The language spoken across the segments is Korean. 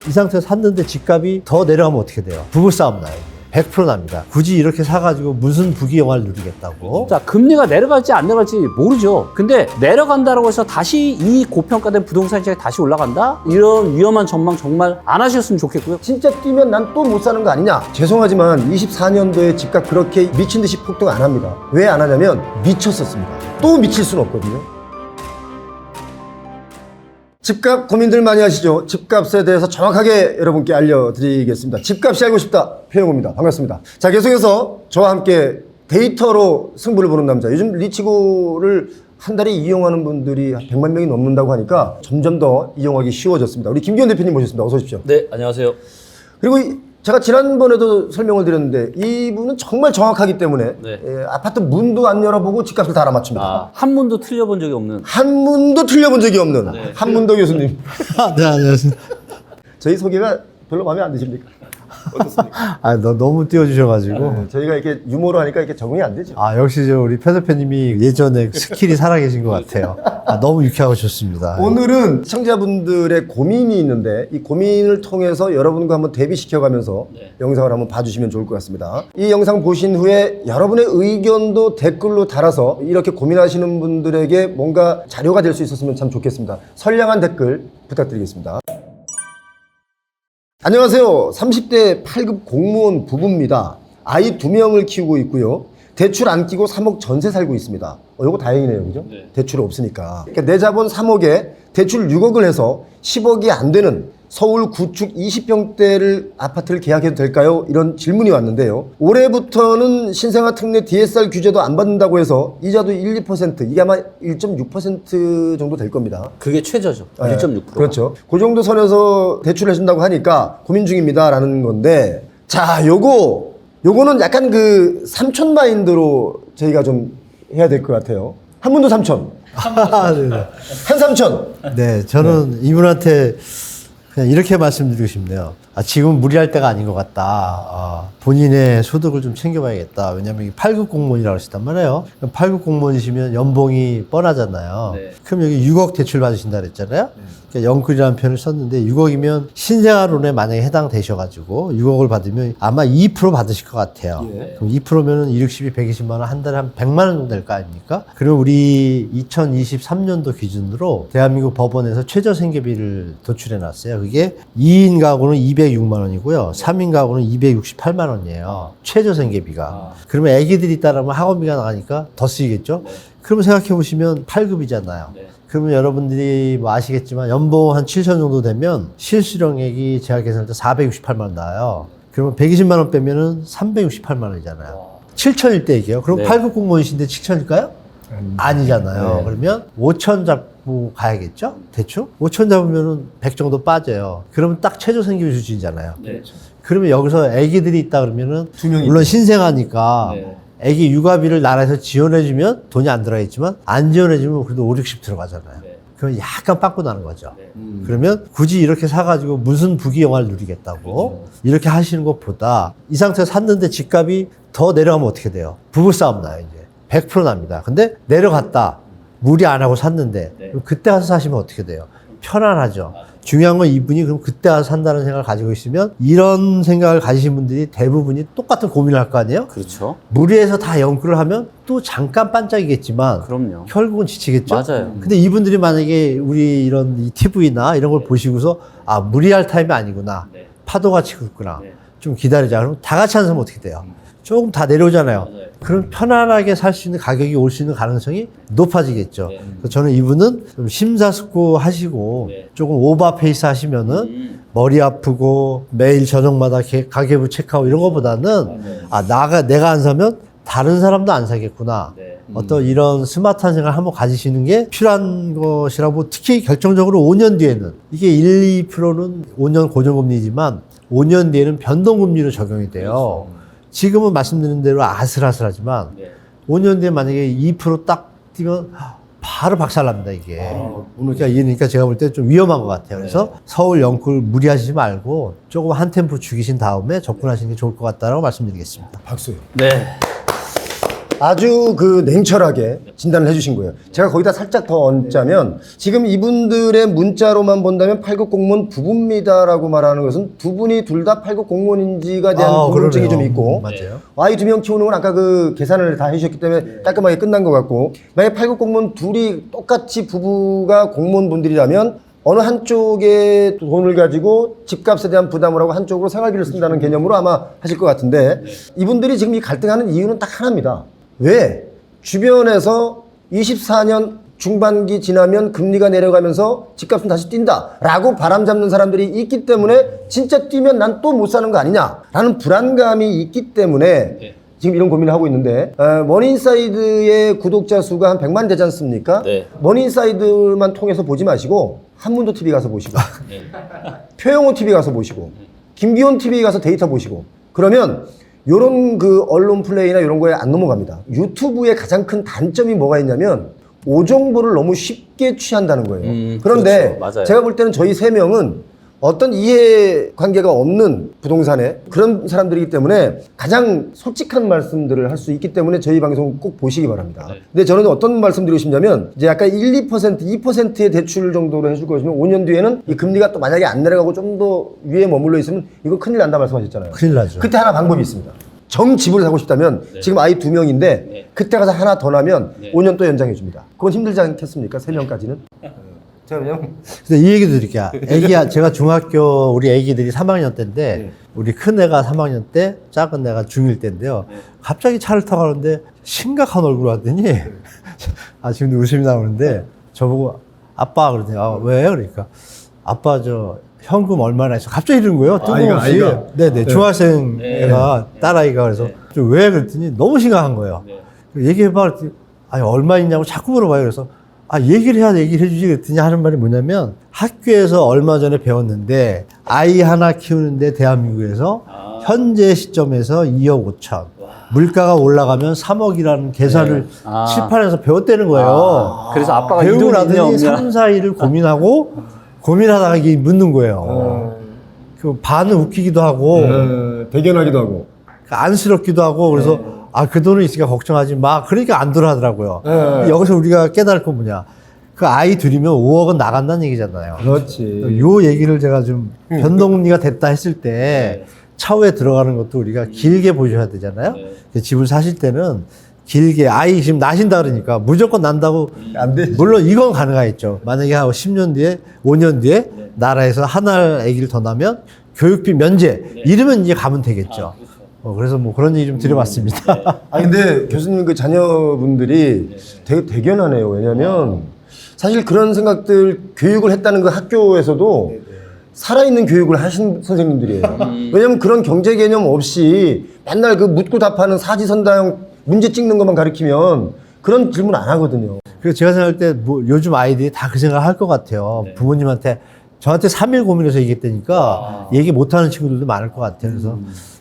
이 상태에서 샀는데 집값이 더 내려가면 어떻게 돼요? 부부싸움 나요. 100% 납니다. 굳이 이렇게 사가지고 무슨 부귀영화를 누리겠다고. 자, 금리가 내려갈지 안 내려갈지 모르죠. 근데 내려간다고 해서 다시 이 고평가된 부동산 시장이 다시 올라간다? 이런 위험한 전망 정말 안 하셨으면 좋겠고요. 진짜 뛰면 난 또 못 사는 거 아니냐? 죄송하지만 24년도에 집값 그렇게 미친 듯이 폭등 안 합니다. 왜 안 하냐면 미쳤었습니다. 또 미칠 수는 없거든요. 집값 고민들 많이 하시죠? 집값에 대해서 정확하게 여러분께 알려드리겠습니다. 집값이 알고 싶다. 표영호입니다. 반갑습니다. 자, 계속해서 저와 함께 데이터로 승부를 보는 남자. 요즘 리치고를 한 달에 이용하는 분들이 100만 명이 넘는다고 하니까 점점 더 이용하기 쉬워졌습니다. 우리 김기현 대표님 모셨습니다. 어서 오십시오. 네, 안녕하세요. 그리고 제가 지난번에도 설명을 드렸는데 이분은 정말 정확하기 때문에 네. 아파트 문도 안 열어보고 집값을 다 알아맞춥니다. 한 문도 틀려본 적이 없는. 한 문도 틀려본 적이 없는 한문도 교수님. 네, 안녕하세요. 저희 소개가 별로 마음에 안 드십니까? 어떻습니까? 너무 띄워주셔가지고. 저희가 이렇게 유머로 하니까 이렇게 적응이 안 되죠. 역시 우리 표 대표님이 예전에 스킬이 살아계신 것 같아요. 너무 유쾌하고 좋습니다. 오늘은 시청자분들의 고민이 있는데 이 고민을 통해서 여러분과 한번 대비시켜가면서 영상을 한번 봐주시면 좋을 것 같습니다. 이 영상 보신 후에 여러분의 의견도 댓글로 달아서 이렇게 고민하시는 분들에게 뭔가 자료가 될 수 있었으면 참 좋겠습니다. 선량한 댓글 부탁드리겠습니다. 안녕하세요. 30대 8급 공무원 부부입니다. 아이 2명을 키우고 있고요. 대출 안 끼고 3억 전세 살고 있습니다. 이거 다행이네요. 그죠? 대출 없으니까. 그러니까 내 자본 3억에 대출 6억을 해서 10억이 안 되는 서울 구축 20평대를 아파트를 계약해도 될까요? 이런 질문이 왔는데요. 올해부터는 신생아 특례 DSR 규제도 안 받는다고 해서 이자도 1, 2% 이게 아마 1.6% 정도 될 겁니다. 그게 최저죠. 1.6%. 그렇죠. 그 정도 선에서 대출을 해준다고 하니까 고민 중입니다. 라는 건데, 자, 요거는 약간 그 삼촌 마인드로 저희가 좀 해야 될 것 같아요. 한 분도 삼촌. 네. 한 삼촌. 네, 저는 이분한테 그냥 이렇게 말씀드리고 싶네요. 지금 무리할 때가 아닌 것 같다. 본인의 소득을 좀 챙겨봐야겠다. 왜냐면 이게 8급 공무원이라고 하셨단 말이에요. 8급 공무원이시면 연봉이 뻔하잖아요. 네. 그럼 여기 6억 대출 받으신다 그랬잖아요. 그러니까 영끌이라는 표현을 썼는데 6억이면 신생아론에 만약에 해당되셔가지고 6억을 받으면 아마 2% 받으실 것 같아요. 그럼 2%면은 2, 60이 120만 원, 한 달에 한 100만 원 정도 될 거 아닙니까? 그리고 우리 2023년도 기준으로 대한민국 법원에서 최저 생계비를 도출해 놨어요. 그게 2인 가구는 206만 원이고요. 3인 가구는 268만 원이에요. 최저 생계비가. 그러면 애기들이 있다라면 학원비가 나가니까 더 쓰이겠죠? 그러면 생각해 보시면 8급이잖아요. 그러면 여러분들이 뭐 아시겠지만 연봉 한 7천 정도 되면 실수령액이 제가 계산할 때 468만 원 나와요. 그러면 120만 원 빼면은 368만 원이잖아요. 7천일 때 얘기해요. 그럼 8급 공무원이신데 7천일까요? 아니잖아요. 그러면 5천 잡고 가야겠죠? 대충? 5천 잡으면은 100 정도 빠져요. 그러면 딱 최저 생계비 수준이잖아요. 그러면 여기서 애기들이 있다 그러면은 물론 신생아니까 애기 육아비를 나라에서 지원해주면 돈이 안 들어가겠지만 안 지원해주면 그래도 5, 60 들어가잖아요. 그럼 약간 빵꾸 나는 거죠. 그러면 굳이 이렇게 사가지고 무슨 부귀영화를 누리겠다고 이렇게 하시는 것보다 이 상태에서 샀는데 집값이 더 내려가면 어떻게 돼요? 부부싸움 나요, 이제. 100% 납니다. 근데 내려갔다. 무리 안 하고 샀는데 그럼 그때 가서 사시면 어떻게 돼요? 편안하죠. 중요한 건 이분이 그럼 그때 가서 산다는 생각을 가지고 있으면 이런 생각을 가지신 분들이 대부분이 똑같은 고민을 할 거 아니에요? 그렇죠. 무리해서 다 연끌을 하면 또 잠깐 반짝이겠지만 그럼요. 결국은 지치겠죠? 맞아요. 근데 이분들이 만약에 우리 이런 이 TV나 이런 걸 보시고서 무리할 타임이 아니구나. 파도가 치고 있구나. 좀 기다리자. 그럼 다 같이 앉으면 어떻게 돼요? 조금 다 내려오잖아요. 그럼 편안하게 살 수 있는 가격이 올 수 있는 가능성이 높아지겠죠. 그래서 저는 이분은 좀 심사숙고하시고 조금 오버페이스 하시면은 머리 아프고 매일 저녁마다 가계부 체크하고 이런 것보다는 내가 안 사면 다른 사람도 안 사겠구나. 어떤 이런 스마트한 생각을 한번 가지시는 게 필요한 것이라고 특히 결정적으로 5년 뒤에는 이게 1, 2%는 5년 고정금리지만 5년 뒤에는 변동금리로 적용이 돼요. 지금은 말씀드린 대로 아슬아슬하지만 5년 뒤에 만약에 2%딱 뛰면 바로 박살납니다, 이게. 그러니까 제가 볼 때 좀 위험한 것 같아요. 그래서 서울 영끌 무리하시지 말고 조금 한 템포 죽이신 다음에 접근하시는 게 좋을 것 같다라고 말씀드리겠습니다. 박수. 네. 아주 그 냉철하게 진단을 해주신 거예요. 제가 거기다 살짝 더 얹자면 지금 이분들의 문자로만 본다면 8급 공무원 부부입니다라고 말하는 것은 두 분이 둘 다 8급 공무원인지가 대한 궁금증이 그러네요. 좀 있고 맞아요. 아이 2명 키우는 건 아까 그 계산을 다 해주셨기 때문에 깔끔하게 끝난 것 같고 만약에 8급 공무원 둘이 똑같이 부부가 공무원분들이라면 어느 한쪽에 돈을 가지고 집값에 대한 부담을 하고 한쪽으로 생활비를 쓴다는 개념으로 아마 하실 것 같은데 이분들이 지금 이 갈등하는 이유는 딱 하나입니다. 왜? 주변에서 24년 중반기 지나면 금리가 내려가면서 집값은 다시 뛴다 라고 바람 잡는 사람들이 있기 때문에 진짜 뛰면 난 또 못 사는 거 아니냐 라는 불안감이 있기 때문에 지금 이런 고민을 하고 있는데 머니인사이드의 구독자 수가 한 100만 되지 않습니까? 네. 머니인사이드만 통해서 보지 마시고 한문도 TV 가서 보시고 표영호 TV 가서 보시고 김기훈 TV 가서 데이터 보시고 그러면 요런 그 언론 플레이나 이런 거에 안 넘어갑니다. 유튜브의 가장 큰 단점이 뭐가 있냐면 오정보를 너무 쉽게 취한다는 거예요. 그런데 그렇죠. 맞아요. 제가 볼 때는 저희 세 명은 어떤 이해관계가 없는 부동산에 그런 사람들이기 때문에 가장 솔직한 말씀들을 할 수 있기 때문에 저희 방송 꼭 보시기 바랍니다. 근데 저는 어떤 말씀 드리고 싶냐면 이제 약간 1, 2%, 2%의 대출 정도로 해줄 것이면 5년 뒤에는 이 금리가 또 만약에 안 내려가고 좀 더 위에 머물러 있으면 이거 큰일 난다 말씀하셨잖아요. 큰일 나죠. 그때 하나 방법이 있습니다. 정집을 사고 싶다면 지금 아이 2명인데 그때 가서 하나 더 나면 5년 또 연장해 줍니다. 그건 힘들지 않겠습니까? 3명까지는? 제가 왜냐면 근데 이 얘기 드릴게요. 제가 중학교 우리 애기들이 3학년 때인데 우리 큰 애가 3학년 때 작은 애가 중1 때인데요. 갑자기 차를 타고 가는데 심각한 얼굴로 하더니 아 지금도 웃음이 나오는데 저보고 아빠 그러더니 아, 왜? 그러니까 아빠 저 현금 얼마나 했어? 갑자기 이러는 거예요. 뜬금없이. 아이가. 네네. 중학생 애가 딸아이가 그래서 좀 왜? 그랬더니 너무 심각한 거예요. 얘기해봐. 그랬더니 아니 얼마 있냐고 자꾸 물어봐요. 그래서 아, 얘기를 얘기를 해주지. 그랬더니 하는 말이 뭐냐면 학교에서 얼마 전에 배웠는데 아이 하나 키우는데 대한민국에서 현재 시점에서 2억 5천. 물가가 올라가면 3억이라는 계산을 칠판에서 배웠다는 거예요. 그래서 아빠가 배우고 이동이 있냐 나더니 없냐. 3, 4일을 고민하다가 이게 묻는 거예요. 그 반은 웃기기도 하고 대견하기도 하고 안쓰럽기도 하고 그래서 아, 그 돈은 있으니까 걱정하지 마. 그러니까 안 돌아하더라고요. 여기서 우리가 깨달을 건 뭐냐. 그 아이 둘이면 5억은 나간다는 얘기잖아요. 그렇지. 요 얘기를 제가 좀 변동리가 됐다 했을 때 차후에 들어가는 것도 우리가 길게 보셔야 되잖아요. 집을 사실 때는 길게 아이 지금 나신다 그러니까 무조건 난다고 안 되지. 물론 이건 가능하겠죠. 만약에 한 10년 뒤에 5년 뒤에 나라에서 하나 아기를 더 낳으면 교육비 면제 이러면 이제 가면 되겠죠. 그래서 뭐 그런 얘기 좀 드려봤습니다. 아 근데 교수님 그 자녀분들이 되게 대견하네요. 왜냐면 사실 그런 생각들 교육을 했다는 그 학교에서도 살아있는 교육을 하신 선생님들이에요. 왜냐면 그런 경제 개념 없이 맨날 그 묻고 답하는 사지선다형 문제 찍는 것만 가르치면 그런 질문 안 하거든요. 그래서 제가 생각할 때 뭐 요즘 아이들이 다 그 생각 할 것 같아요. 부모님한테 저한테 3일 고민해서 얘기했다니까 얘기 못하는 친구들도 많을 것 같아요. 그래서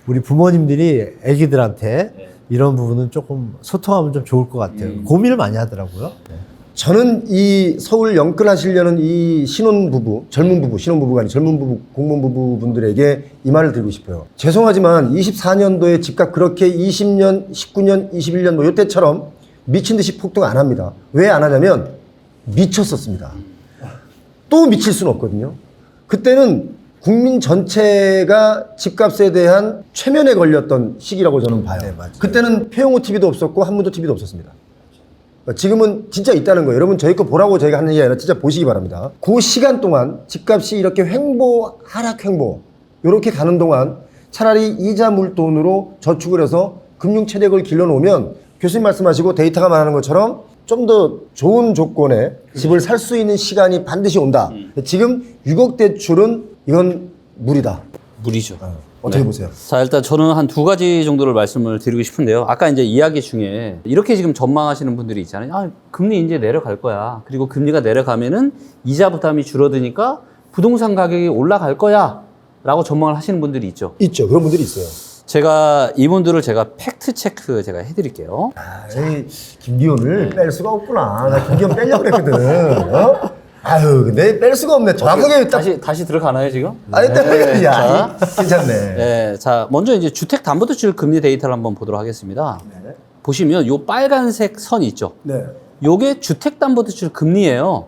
우리 부모님들이 애기들한테 이런 부분은 조금 소통하면 좀 좋을 것 같아요. 고민을 많이 하더라고요. 저는 이 서울 영끌하시려는 이 신혼부부, 젊은 부부, 신혼부부가 아니고 젊은 부부, 공무원 부부분들에게 이 말을 드리고 싶어요. 죄송하지만 24년도에 집값 그렇게 20년, 19년, 21년 뭐 이때처럼 미친 듯이 폭등 안 합니다. 왜 안 하냐면 미쳤었습니다. 또 미칠 수는 없거든요. 그때는 국민 전체가 집값에 대한 최면에 걸렸던 시기라고 저는 봐요. 그때는 표영호 TV도 없었고 한문도 TV도 없었습니다. 지금은 진짜 있다는 거예요. 여러분 저희 거 보라고 저희가 하는 게 아니라 진짜 보시기 바랍니다. 그 시간 동안 집값이 이렇게 횡보, 하락 횡보 이렇게 가는 동안 차라리 이자 물돈으로 저축을 해서 금융 체력을 길러놓으면 교수님 말씀하시고 데이터가 말하는 것처럼 좀 더 좋은 조건에 집을 살 수 있는 시간이 반드시 온다. 지금 6억 대출은 이건 무리다. 무리죠. 어떻게 보세요? 자, 일단 저는 한 두 가지 정도를 말씀을 드리고 싶은데요. 아까 이제 이야기 중에 이렇게 지금 전망하시는 분들이 있잖아요. 아, 금리 이제 내려갈 거야. 그리고 금리가 내려가면은 이자 부담이 줄어드니까 부동산 가격이 올라갈 거야. 라고 전망을 하시는 분들이 있죠. 있죠. 그런 분들이 있어요. 제가 이분들을 제가 팩트 체크 제가 해드릴게요. 에이, 김기현을 뺄 수가 없구나. 나 김기현 빼려고 그랬거든. 어? 아유, 근데 뺄 수가 없네. 정확하게 딱. 다시 들어가나요, 지금? 아니, 네. 야, 괜찮네. 네, 자, 먼저 이제 주택담보대출 금리 데이터를 한번 보도록 하겠습니다. 보시면 보시면 요 빨간색 선 있죠. 네. 요게 주택담보대출 금리예요.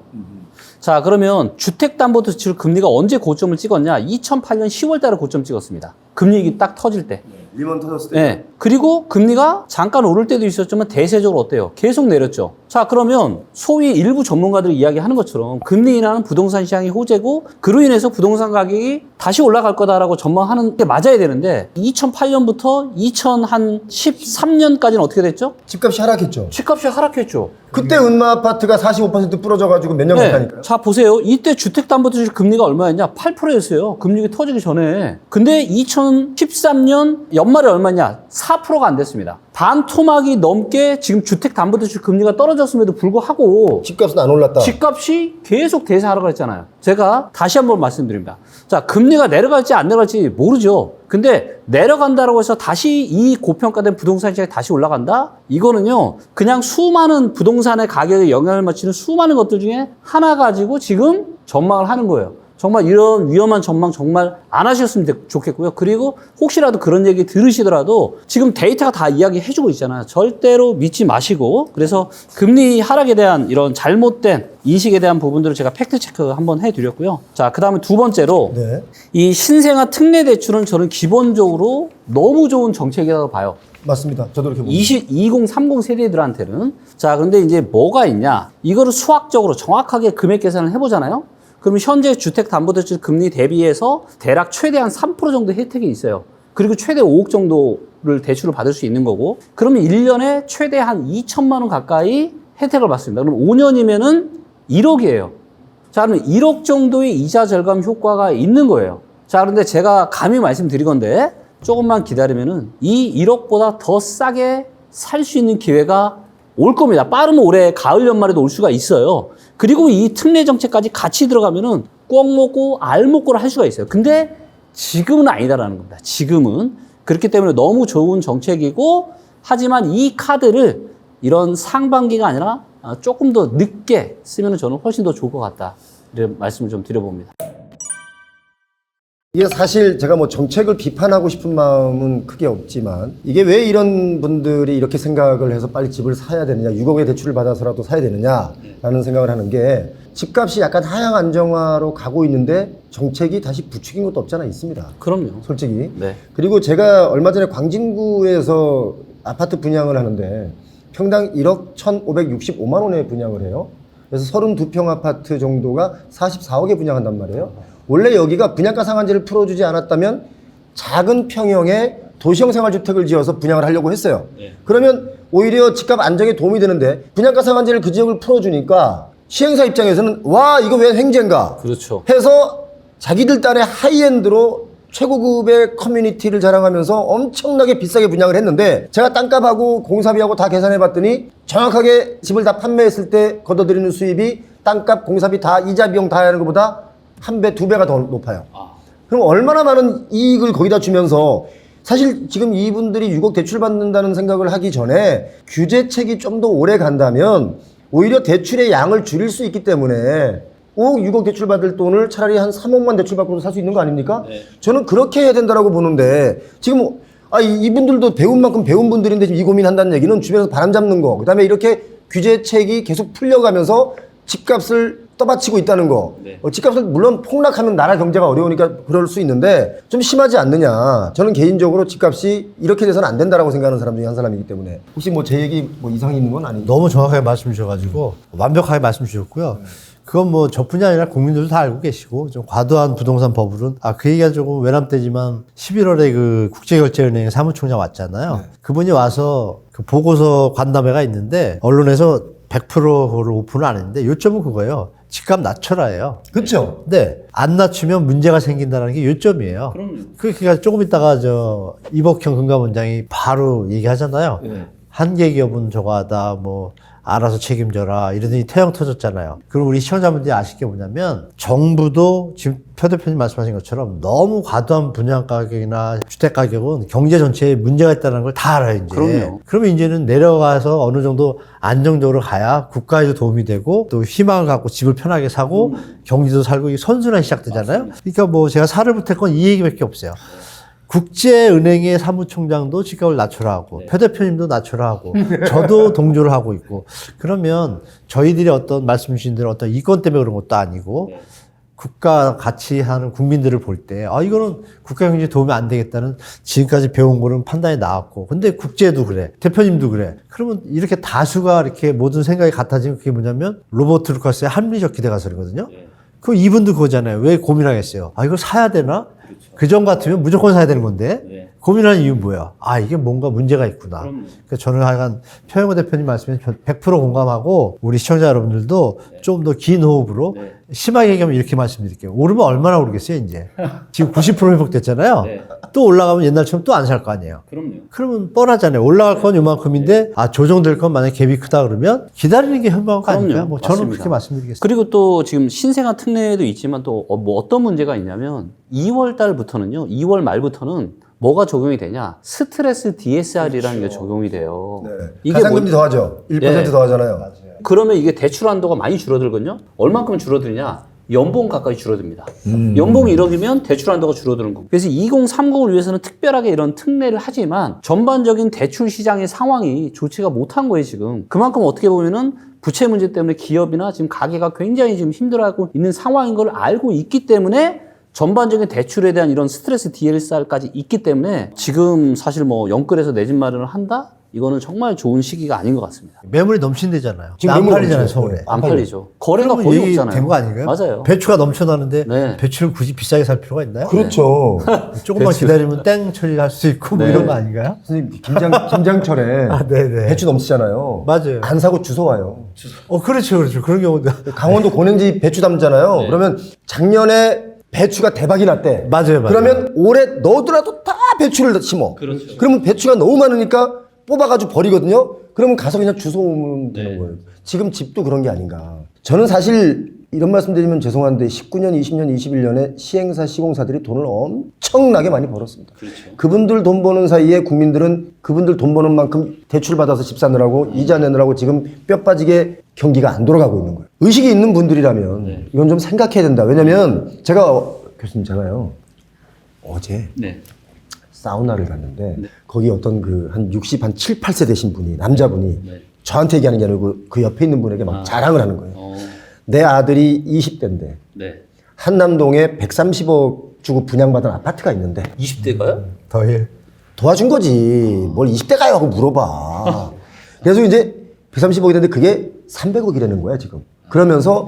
자, 그러면 주택담보대출 금리가 언제 고점을 찍었냐? 2008년 10월 달에 고점 찍었습니다. 금리기 딱 터질 때. 리먼 터졌을 때. 네. 그리고 금리가 잠깐 오를 때도 있었지만 대세적으로 어때요? 계속 내렸죠. 자, 그러면 소위 일부 전문가들이 이야기하는 것처럼 금리 인하는 부동산 시장이 호재고 그로 인해서 부동산 가격이 다시 올라갈 거다라고 전망하는 게 맞아야 되는데 2008년부터 2013년까지는 어떻게 됐죠? 집값이 하락했죠. 집값이 하락했죠. 그때 은마 아파트가 45% 부러져가지고 몇 년 갔다니까요. 자, 보세요. 이때 주택담보대출 금리가 얼마였냐? 8%였어요. 금리가 터지기 전에. 근데 2013년 연말에 얼마냐? 4%가 안 됐습니다. 반토막이 넘게 지금 주택담보대출 금리가 떨어졌음에도 불구하고 집값은 안 올랐다. 집값이 계속 대세하락을 했잖아요. 제가 다시 한번 말씀드립니다. 자, 금리가 내려갈지 안 내려갈지 모르죠. 근데 내려간다고 해서 다시 이 고평가된 부동산 시장이 다시 올라간다? 이거는요, 그냥 수많은 부동산의 가격에 영향을 미치는 수많은 것들 중에 하나 가지고 지금 전망을 하는 거예요. 정말 이런 위험한 전망 정말 안 하셨으면 좋겠고요. 그리고 혹시라도 그런 얘기 들으시더라도 지금 데이터가 다 이야기해주고 있잖아요. 절대로 믿지 마시고. 그래서 금리 하락에 대한 이런 잘못된 인식에 대한 부분들을 제가 팩트체크 한번 해드렸고요. 자, 그 다음에 두 번째로 네. 이 신생아 특례 대출은 저는 기본적으로 너무 좋은 정책이라고 봐요. 맞습니다. 저도 그렇게 봅니다. 2030 세대들한테는. 자, 그런데 이제 뭐가 있냐. 이거를 수학적으로 정확하게 금액 계산을 해보잖아요. 그러면 현재 주택담보대출 금리 대비해서 대략 최대한 3% 정도 혜택이 있어요. 그리고 최대 5억 정도를 대출을 받을 수 있는 거고, 그러면 1년에 최대 한 2천만 원 가까이 혜택을 받습니다. 그럼 5년이면은 1억이에요. 자, 그러면 1억 정도의 이자 절감 효과가 있는 거예요. 자, 그런데 제가 감히 말씀드리건데, 조금만 기다리면은 이 1억보다 더 싸게 살 수 있는 기회가 올 겁니다. 빠르면 올해 가을 연말에도 올 수가 있어요. 그리고 이 특례 정책까지 같이 들어가면은 꼭 먹고 알 먹고를 할 수가 있어요. 근데 지금은 아니다라는 겁니다. 지금은. 그렇기 때문에 너무 좋은 정책이고, 하지만 이 카드를 이런 상반기가 아니라 조금 더 늦게 쓰면 저는 훨씬 더 좋을 것 같다. 이런 말씀을 좀 드려봅니다. 이게 사실 제가 뭐 정책을 비판하고 싶은 마음은 크게 없지만 이게 왜 이런 분들이 이렇게 생각을 해서 빨리 집을 사야 되느냐, 6억의 대출을 받아서라도 사야 되느냐라는 생각을 하는 게 집값이 약간 하향 안정화로 가고 있는데 정책이 다시 부추긴 것도 없지 않아 있습니다. 그럼요. 솔직히. 네. 그리고 제가 얼마 전에 광진구에서 아파트 분양을 하는데 평당 1억 1,565만 원에 분양을 해요. 그래서 32평 아파트 정도가 44억에 분양한단 말이에요. 원래 여기가 분양가 상한제를 풀어주지 않았다면 작은 평형의 도시형 생활주택을 지어서 분양을 하려고 했어요. 네. 그러면 오히려 집값 안정에 도움이 되는데 분양가 상한제를 그 지역을 풀어주니까 시행사 입장에서는 와, 이거 왜 횡재인가? 그렇죠. 해서 자기들 딴에 하이엔드로 최고급의 커뮤니티를 자랑하면서 엄청나게 비싸게 분양을 했는데 제가 땅값하고 공사비하고 다 계산해 봤더니 정확하게 집을 다 판매했을 때 걷어들이는 수입이 땅값, 공사비 다 이자 비용 다 하는 것보다 1배, 2배가 더 높아요. 그럼 얼마나 많은 이익을 거기다 주면서 사실 지금 이분들이 6억 대출 받는다는 생각을 하기 전에 규제책이 좀 더 오래 간다면 오히려 대출의 양을 줄일 수 있기 때문에 5억, 6억 대출 받을 돈을 차라리 한 3억만 대출 받고도 살 수 있는 거 아닙니까? 네. 저는 그렇게 해야 된다고 보는데 지금 이분들도 배운 만큼 배운 분들인데 지금 이 고민한다는 얘기는 주변에서 바람 잡는 거, 그다음에 이렇게 규제책이 계속 풀려가면서 집값을 떠받치고 있다는 거. 네. 집값을 물론 폭락하면 나라 경제가 어려우니까 그럴 수 있는데 좀 심하지 않느냐. 저는 개인적으로 집값이 이렇게 돼서는 안 된다라고 생각하는 사람 중에 한 사람이기 때문에 혹시 뭐 제 얘기 뭐 이상이 있는 건 아니죠? 너무 정확하게 말씀 주셔가지고 완벽하게 말씀 주셨고요. 그건 뭐 저뿐이 아니라 국민들도 다 알고 계시고 좀 과도한 부동산 버블은 그 얘기가 조금 외람되지만 11월에 그 국제결제은행 사무총장 왔잖아요. 네. 그분이 와서 그 보고서 관담회가 있는데 언론에서 100%를 오픈을 안 했는데 요점은 그거예요. 집값 낮춰라예요. 그렇죠. 네, 안 낮추면 문제가 생긴다는 게 요점이에요. 그럼요. 그러니까 조금 있다가 이복형 금감원장이 바로 얘기하잖아요. 네. 한계 기업은 저거하다, 뭐 알아서 책임져라 이러더니 태양 터졌잖아요. 그리고 우리 시청자분들이 아실 게 뭐냐면 정부도 지금 표 대표님 말씀하신 것처럼 너무 과도한 분양 가격이나 주택 가격은 경제 전체에 문제가 있다는 걸 다 알아요, 이제. 그럼요. 그러면 이제는 내려가서 어느 정도 안정적으로 가야 국가에도 도움이 되고 또 희망을 갖고 집을 편하게 사고 경기도 살고 이 선순환이 시작되잖아요. 맞습니다. 그러니까 뭐 제가 살을 못할 건 이 얘기밖에 없어요. 국제은행의 사무총장도 집값을 낮추라 하고, 표 대표님도 낮추라 하고, 저도 동조를 하고 있고, 그러면 저희들이 어떤 말씀 주신 대로 어떤 이권 때문에 그런 것도 아니고, 국가 같이 하는 국민들을 볼 때, 이거는 국가 경제에 도움이 안 되겠다는 지금까지 배운 거는 판단이 나왔고, 근데 국제도 그래, 대표님도 그래. 그러면 이렇게 다수가 이렇게 모든 생각이 같아지면 그게 뭐냐면, 로버트 루카스의 합리적 기대 가설이거든요. 그 이분도 그거잖아요. 왜 고민하겠어요? 이걸 사야 되나? 그전 같으면 무조건 사야 되는 건데, 고민하는 이유는 뭐야? 이게 뭔가 문제가 있구나. 그러니까 저는 하여간 표영호 대표님 말씀에 100% 공감하고, 우리 시청자 여러분들도 좀 더 긴 호흡으로, 심하게 얘기하면 이렇게 말씀드릴게요. 오르면 얼마나 오르겠어요, 이제? 지금 90% 회복됐잖아요? 또 올라가면 옛날처럼 또 안 살 거 아니에요? 그러면 뻔하잖아요. 올라갈 건 요만큼인데, 조정될 건 만약에 갭이 크다 그러면, 기다리는 게 현명한 거 아닐까요? 뭐 저는 맞습니다. 그렇게 말씀드리겠습니다. 그리고 또 지금 신생아 특례도 있지만 또 뭐 어떤 문제가 있냐면 2월 달부터는요, 2월 말부터는 뭐가 적용이 되냐? 스트레스 DSR이라는 게 적용이 돼요. 이게 가상금리 더하죠. 1% 더하잖아요. 그러면 이게 대출 한도가 많이 줄어들거든요. 얼만큼 줄어드냐? 연봉 가까이 줄어듭니다. 연봉이 1억이면 대출 한도가 줄어드는 거고. 그래서 2030을 위해서는 특별하게 이런 특례를 하지만 전반적인 대출 시장의 상황이 좋지가 못한 거예요, 지금. 그만큼 어떻게 보면은 부채 문제 때문에 기업이나 지금 가게가 굉장히 지금 힘들어하고 있는 상황인 걸 알고 있기 때문에 전반적인 대출에 대한 이런 스트레스 DSR까지 있기 때문에 지금 사실 뭐 영끌에서 내 집 마련을 한다? 이거는 정말 좋은 시기가 아닌 것 같습니다. 매물이 넘친대잖아요. 지금 안 매물 팔리잖아요, 넘쳐요. 서울에. 안 팔리죠. 거래가 그러면 거의 얘기 없잖아요. 된 거 아닌가요? 맞아요. 배추가 넘쳐나는데 네. 배추를 굳이 비싸게 살 필요가 있나요? 그렇죠. 조금만 기다리면 땡 처리할 수 있고 뭐 이런 거 아닌가요? 선생님, 김장철에 네네. 배추 넘치잖아요. 맞아요. 안 사고 주워와요. 그렇죠. 그런 경우도. 강원도 고냉지 배추 담잖아요. 그러면 작년에 배추가 대박이 났대. 맞아요. 그러면 올해 너더라도 다 배추를 심어. 그렇죠. 그러면 배추가 너무 많으니까 뽑아가지고 버리거든요. 그러면 가서 그냥 주워오면 되는 거예요. 지금 집도 그런 게 아닌가. 저는 사실 이런 말씀 드리면 죄송한데 19년, 20년, 21년에 시행사, 시공사들이 돈을 엄청나게 많이 벌었습니다. 그분들 돈 버는 사이에 국민들은 그분들 돈 버는 만큼 대출 받아서 집 사느라고 이자 내느라고 지금 뼈 빠지게 경기가 안 돌아가고 있는 거예요. 의식이 있는 분들이라면 이건 좀 생각해야 된다. 왜냐면 교수님 제가요 어제 사우나를 갔는데 거기 어떤 한 60, 한 7, 8세 되신 분이 남자분이 저한테 얘기하는 게 아니고 그 옆에 있는 분에게 막 자랑을 하는 거예요. 내 아들이 20대인데 한남동에 130억 주고 분양받은 아파트가 있는데 20대가요? 더힐. 도와준 거지. 뭘 20대 가요 하고 물어봐. 그래서 이제 130억이 됐는데 그게 300억이라는 거야 지금. 그러면서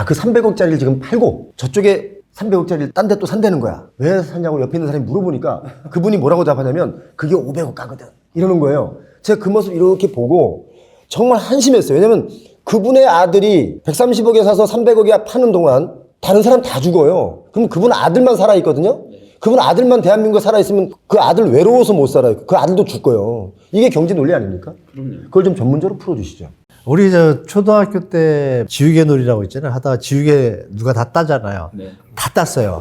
그 300억짜리를 지금 팔고 저쪽에 300억짜리를 딴 데 또 산다는 거야. 왜 샀냐고 옆에 있는 사람이 물어보니까 그분이 뭐라고 답하냐면 그게 500억 가거든. 이러는 거예요. 제가 그 모습 이렇게 보고 정말 한심했어요. 왜냐면 그분의 아들이 130억에 사서 300억에 파는 동안 다른 사람 다 죽어요. 그럼 그분 아들만 살아있거든요. 그분 아들만 대한민국에 살아있으면 그 아들 외로워서 못 살아요. 그 아들도 죽어요. 이게 경제 논리 아닙니까? 그걸 좀 전문적으로 풀어주시죠. 우리 초등학교 때 지우개 놀이라고 있잖아요. 하다가 지우개 누가 다 따잖아요. 다 땄어요.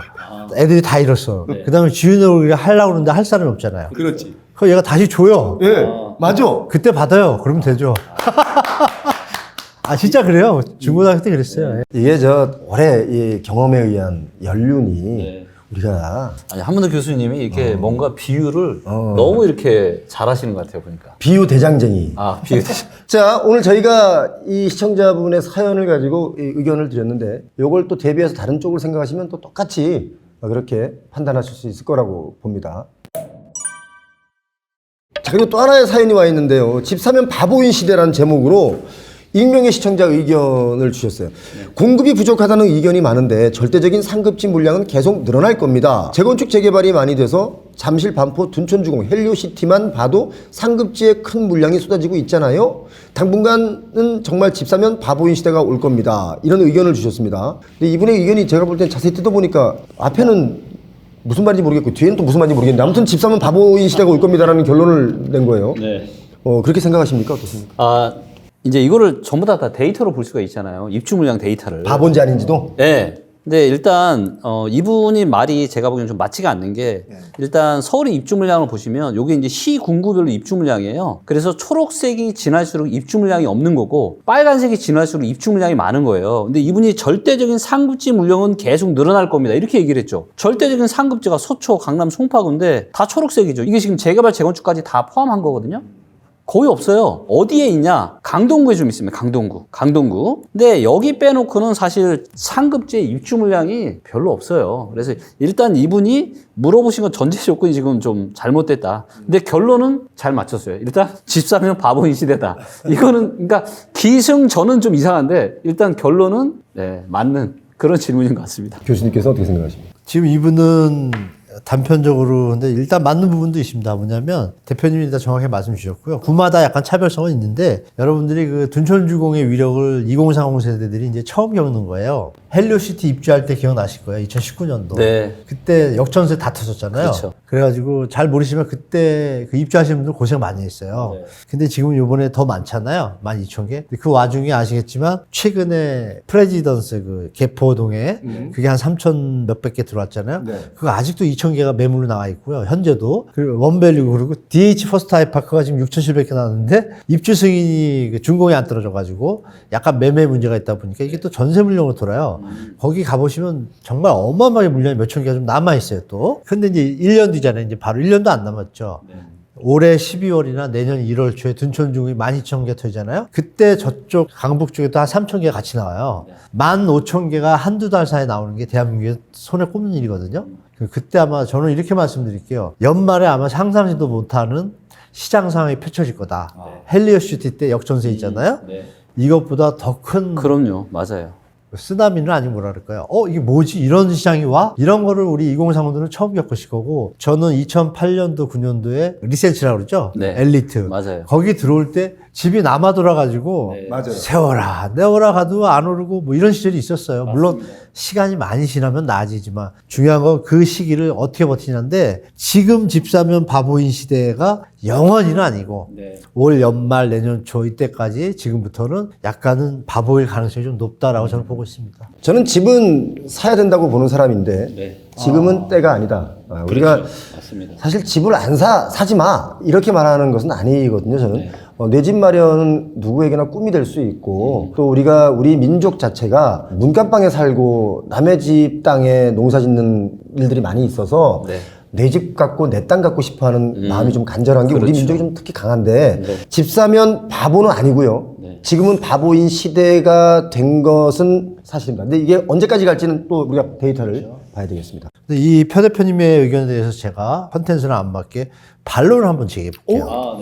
애들이 다 잃었어. 그 다음에 지우개 놀이를 하려고 그러는데 할 사람이 없잖아요. 그렇지. 그럼 얘가 다시 줘요. 예, 맞아. 그때 받아요. 그러면 되죠. 진짜 그래요. 중고등학교 때 그랬어요. 이게 올해 이 경험에 의한 연륜이 우리가 한문호 교수님이 이렇게 뭔가 비유를 너무 이렇게 잘하시는 것 같아요, 보니까. 비유 대장쟁이. 비유. 자, 오늘 저희가 이 시청자분의 사연을 가지고 이 의견을 드렸는데 요걸 또 대비해서 다른 쪽을 생각하시면 또 똑같이 그렇게 판단하실 수 있을 거라고 봅니다. 자, 그리고 또 하나의 사연이 와 있는데요. 집 사면 바보인 시대라는 제목으로 익명의 시청자 의견을 주셨어요. 공급이 부족하다는 의견이 많은데 절대적인 상급지 물량은 계속 늘어날 겁니다. 재건축 재개발이 많이 돼서 잠실, 반포, 둔촌주공, 헬리오시티만 봐도 상급지에 큰 물량이 쏟아지고 있잖아요. 당분간은 정말 집 사면 바보인 시대가 올 겁니다. 이런 의견을 주셨습니다. 근데 이분의 의견이 제가 볼 땐 자세히 뜯어보니까 앞에는 무슨 말인지 모르겠고 뒤에는 또 무슨 말인지 모르겠는데 아무튼 집 사면 바보인 시대가 올 겁니다라는 결론을 낸 거예요. 그렇게 생각하십니까? 어떻습니까? 이제 이거를 전부 다 데이터로 볼 수가 있잖아요. 입주 물량 데이터를. 바본지 아닌지도? 네. 근데 일단 이분이 말이 제가 보기엔 좀 맞지가 않는 게 일단 서울의 입주 물량을 보시면 요게 이제 시 군구별로 입주 물량이에요. 그래서 초록색이 진할수록 입주 물량이 없는 거고 빨간색이 진할수록 입주 물량이 많은 거예요. 근데 이분이 절대적인 상급지 물량은 계속 늘어날 겁니다. 이렇게 얘기를 했죠. 절대적인 상급지가 소초, 강남, 송파구인데 다 초록색이죠. 이게 지금 재개발, 재건축까지 다 포함한 거거든요. 거의 없어요. 어디에 있냐? 강동구에 좀 있습니다. 강동구. 근데 여기 빼놓고는 사실 상급지의 입주 물량이 별로 없어요. 그래서 일단 이분이 물어보신 건 전제 조건이 지금 좀 잘못됐다. 근데 결론은 잘 맞췄어요. 일단 집 사면 바보인 시대다. 이거는 그러니까 기승전은 좀 이상한데 일단 결론은 네, 맞는 그런 질문인 것 같습니다. 교수님께서 어떻게 생각하십니까? 지금 이분은 단편적으로 근데 일단 맞는 부분도 있습니다. 뭐냐면 대표님이 다 정확히 말씀 주셨고요. 구마다 약간 차별성은 있는데 여러분들이 그 둔촌주공의 위력을 2030 세대들이 이제 처음 겪는 거예요. 헬리오시티 입주할 때 기억나실 거예요. 2019년도. 네. 그때 역전세 다 터졌잖아요. 그렇죠. 그래가지고 잘 모르시면 그때 그 입주하시는 분들 고생 많이 했어요. 네. 근데 지금 요번에 더 많잖아요. 12,000개. 그 와중에 아시겠지만 최근에 프레지던스 그 개포동에 그게 한 3,000 몇백 개 들어왔잖아요. 네. 그거 아직도 2,000개가 매물로 나와 있고요. 현재도. 그리고 원밸류 그리고 DH 퍼스트 아이파크가 지금 6,700개 나왔는데 입주 승인이 그 준공이 안 떨어져가지고 약간 매매 문제가 있다 보니까 이게 또 전세 물량으로 돌아요. 거기 가보시면 정말 어마어마하게 물량이 몇천 개가 좀 남아있어요 또. 근데 이제 1년 뒤잖아요. 이제 바로 1년도 안 남았죠. 올해 12월이나 내년 1월 초에 둔촌중이 12,000개 터지잖아요. 그때 저쪽 강북 쪽에 또 한 3,000개 같이 나와요. 15,000개가 한두 달 사이에 나오는 게 대한민국에 손에 꼽는 일이거든요. 그때 아마 저는 이렇게 말씀드릴게요. 연말에 아마 상상지도 못하는 시장 상황이 펼쳐질 거다. 헬리오시티 때 역전세 있잖아요. 이것보다 더 큰 그럼요. 맞아요. 쓰나미는 아니고 뭐라 그럴까요? 이게 뭐지? 이런 시장이 와? 이런 거를 우리 2030들은 처음 겪으실 거고, 저는 2008년도, 9년도에 리센치라고 그러죠? 네. 엘리트. 맞아요. 거기 들어올 때 집이 남아 돌아가지고, 맞아요. 세워라, 내워라 가도 안 오르고 뭐 이런 시절이 있었어요. 물론 시간이 많이 지나면 나아지지만 중요한 건 그 시기를 어떻게 버티냐인데 지금 집 사면 바보인 시대가 영원히는 아니고 올 연말 내년 초 이때까지 지금부터는 약간은 바보일 가능성이 좀 높다라고 저는 보고 있습니다. 저는 집은 사야 된다고 보는 사람인데 지금은 때가 아니다. 우리가 맞습니다. 사실 집을 안 사지 마 이렇게 말하는 것은 아니거든요. 저는 내 집 마련은 누구에게나 꿈이 될 수 있고 또 우리 민족 자체가 문간방에 살고 남의 집 땅에 농사 짓는 일들이 많이 있어서 내 집 갖고 내 땅 갖고 싶어하는 마음이 좀 간절한 게 우리 민족이 좀 특히 강한데 집 사면 바보는 아니고요. 지금은 바보인 시대가 된 것은 사실입니다. 근데 이게 언제까지 갈지는 또 우리가 데이터를 봐야 되겠습니다. 근데 이 표 대표님의 의견에 대해서 제가 컨텐츠는 안 맞게 반론을 한번 제기해 볼게요.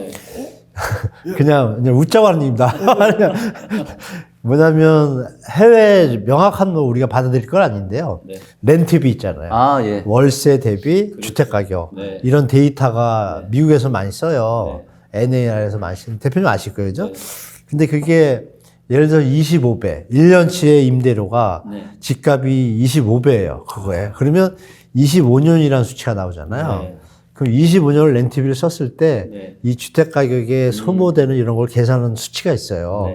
그냥 웃자고 하는 얘기입니다. 뭐냐면 해외 명확한 거 우리가 받아들일 건 아닌데요. 렌트비 있잖아요. 예. 월세 대비 주택 가격 이런 데이터가 미국에서 많이 써요. NAR에서 많이 쓰는 대표님 아실 거예요, 그죠? 근데 그게 예를 들어 25배, 1년치의 임대료가 집값이 25배예요. 그거에. 그러면 25년이라는 수치가 나오잖아요. 그럼 25년을 렌트비를 썼을 때 이 주택 가격에 소모되는 이런 걸 계산하는 수치가 있어요.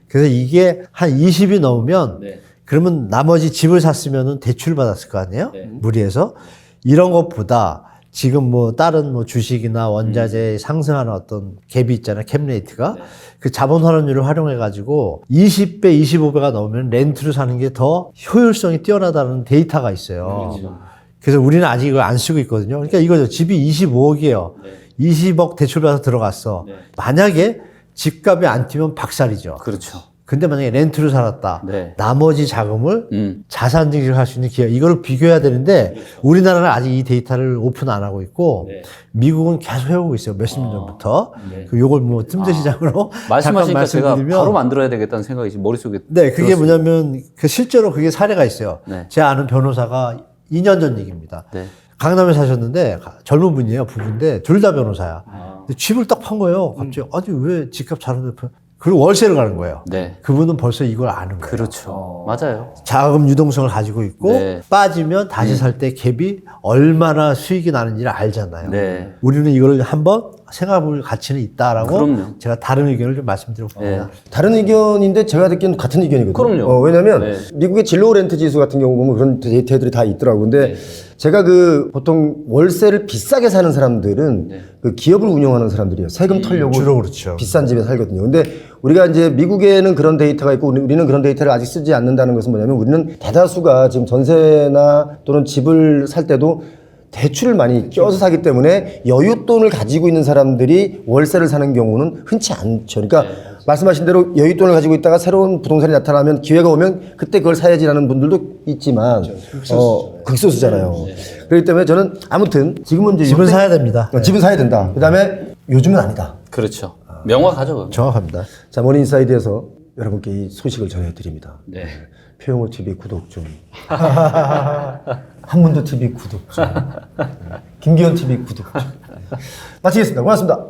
그래서 이게 한 20이 넘으면 그러면 나머지 집을 샀으면은 대출을 받았을 거 아니에요? 무리해서. 이런 것보다 지금 뭐 다른 뭐 주식이나 원자재 상승하는 어떤 갭이 있잖아요. 캡레이트가. 그 자본 환원율을 활용해 가지고 20배, 25배가 넘으면 렌트를 사는 게 더 효율성이 뛰어나다는 데이터가 있어요. 그래서 우리는 아직 이걸 안 쓰고 있거든요. 그러니까 이거죠. 집이 25억이에요. 20억 대출받아서 들어갔어. 만약에 집값이 안 뛰면 박살이죠. 그렇죠. 근데 만약에 렌트를 살았다. 나머지 자금을 자산 증식을 할 수 있는 기회. 이걸 비교해야 되는데 우리나라는 아직 이 데이터를 오픈 안 하고 있고 미국은 계속 해오고 있어요. 몇십 년 전부터. 요걸 뭐 틈새 시장으로 말씀하시니까 제가 말씀드리면 바로 만들어야 되겠다는 생각이 지금 머릿속에 네, 그게 들었습니다. 뭐냐면 그 실제로 그게 사례가 있어요. 제 아는 변호사가 2년 전 얘기입니다. 강남에 사셨는데 젊은 분이에요. 부부인데 둘 다 변호사야. 근데 집을 딱 판 거예요. 갑자기 아니 왜 집값 잘하는데 그리고 월세를 가는 거예요. 그분은 벌써 이걸 아는 거예요. 그렇죠. 맞아요. 자금 유동성을 가지고 있고 빠지면 다시 살 때 갭이 얼마나 수익이 나는지를 알잖아요. 우리는 이걸 한번 생각해볼 가치는 있다라고 그럼요. 제가 다른 의견을 좀 말씀드려봅니다. 다른 의견인데 제가 듣기에는 같은 의견이거든요. 그럼요. 왜냐면 네. 미국의 진로우 렌트 지수 같은 경우 보면 그런 데이터들이 다 있더라고요. 근데 제가 그 보통 월세를 비싸게 사는 사람들은 그 기업을 운영하는 사람들이에요. 세금 털려고 주로 그렇죠. 비싼 집에 살거든요. 근데 우리가 이제 미국에는 그런 데이터가 있고 우리는 그런 데이터를 아직 쓰지 않는다는 것은 뭐냐면 우리는 대다수가 지금 전세나 또는 집을 살 때도 대출을 많이 껴서 사기 때문에 여윳돈을 가지고 있는 사람들이 월세를 사는 경우는 흔치 않죠. 그러니까 말씀하신 대로 여윳돈을 가지고 있다가 새로운 부동산이 나타나면 기회가 오면 그때 그걸 사야지라는 분들도 있지만 극소수잖아요. 그렇기 때문에 저는 아무튼 지금은 이제 집은 요때- 사야 됩니다. 집은 사야 된다. 그다음에 요즘은 아니다. 그렇죠. 명확하죠. 그건. 정확합니다. 자, 모닝인사이드에서 여러분께 이 소식을 전해드립니다. 네. 표영호 TV 구독 좀. 한문도 TV 구독 좀. 김기현 TV 구독 좀. 마치겠습니다. 고맙습니다.